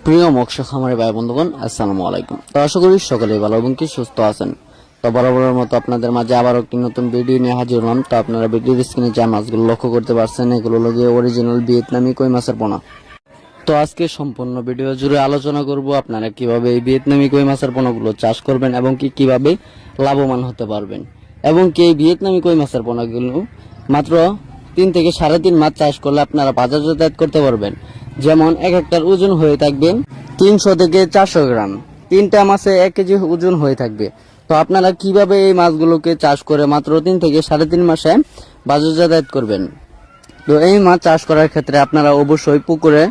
প্রিয় মৎস্য খামারি ভাই বন্ধুগণ, আসসালামু আলাইকুম। তো আশা করি সকলেই ভালো এবং কি সুস্থ আছেন। তো বরাবরের মতো আপনাদের মাঝে আবার একটি নতুন ভিডিও নিয়ে হাজির হলাম। তো আপনারা ভিডিওর স্ক্রিনে যে মাছগুলো লক্ষ্য করতে পারছেন, এগুলো হলো অরিজিনাল ভিয়েতনামি কই মাছের পোনা। তো আজকে সম্পূর্ণ ভিডিও জুড়ে আলোচনা করব আপনারা কিভাবে এই ভিয়েতনামি কই মাছের পোনাগুলো চাষ করবেন এবং কি কিভাবে লাভবান হতে পারবেন, এবং কি এই ভিয়েতনামি কই মাছের পোনাগুলো মাত্র 3 থেকে 3.5 মাস চাষ করলে আপনারা বাজার যাতায়াত করতে পারবেন। যেমন এক একটার ওজন হয়ে থাকবে 300 থেকে 400 গ্রাম, 3টা মাছে 1 কেজি ওজন হয়ে থাকবে। তো আপনারা কিভাবে এই মাছগুলোকে চাষ করে মাত্র 3 থেকে 3.5 মাসে বাজার যাতায়াত করবেন। তো এই মাছ চাষ করার ক্ষেত্রে আপনারা অবশ্যই পুকুরে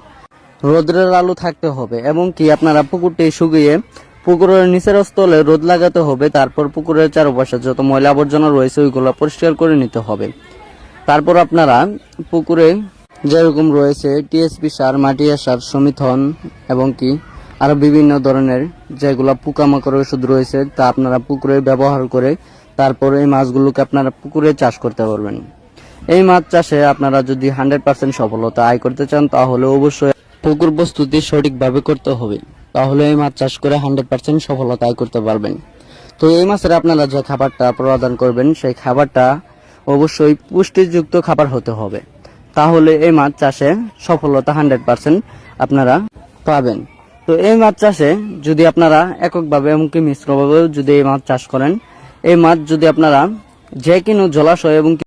রোদের আলো থাকতে হবে, এবং কি আপনারা পুকুরটি শুকিয়ে পুকুরের নিচের স্থলে রোদ লাগাতে হবে। তারপর পুকুরের চারপাশে যত ময়লা আবর্জনা রয়েছে ওইগুলো পরিষ্কার করে নিতে হবে। তারপর আপনারা পুকুরে যেরকম রয়েছে টিএসপি সার, মাটি সার, সমিথন এবং কি আরো বিভিন্ন ধরনের যেগুলো পোকামাকড় ওষুধ রয়েছে তা আপনারা পুকুরে ব্যবহার করে তারপর এই মাছগুলোকে আপনারা পুকুরে চাষ করতে পারবেন। এই মাছ চাষে আপনারা যদি 100% সফলতা আয় করতে চান তাহলে অবশ্যই পুকুর প্রস্তুতি সঠিকভাবে করতে হবে, তাহলে এই মাছ চাষ করে 100% সফলতা আয় করতে পারবেন। তো এই মাছের আপনারা যে খাবারটা প্রদান করবেন সেই খাবারটা অবশ্যই পুষ্টিযুক্ত খাবার হতে হবে, তাহলে এই মাছ চাষে সফলতা 100% আপনারা পাবেন। তো এই মাছ চাষে যদি আপনারা এককভাবে এমনকি মিশ্রভাবেও যদি এই মাছ চাষ করেন, এই মাছ যদি আপনারা যে কোনো জলাশয় এবং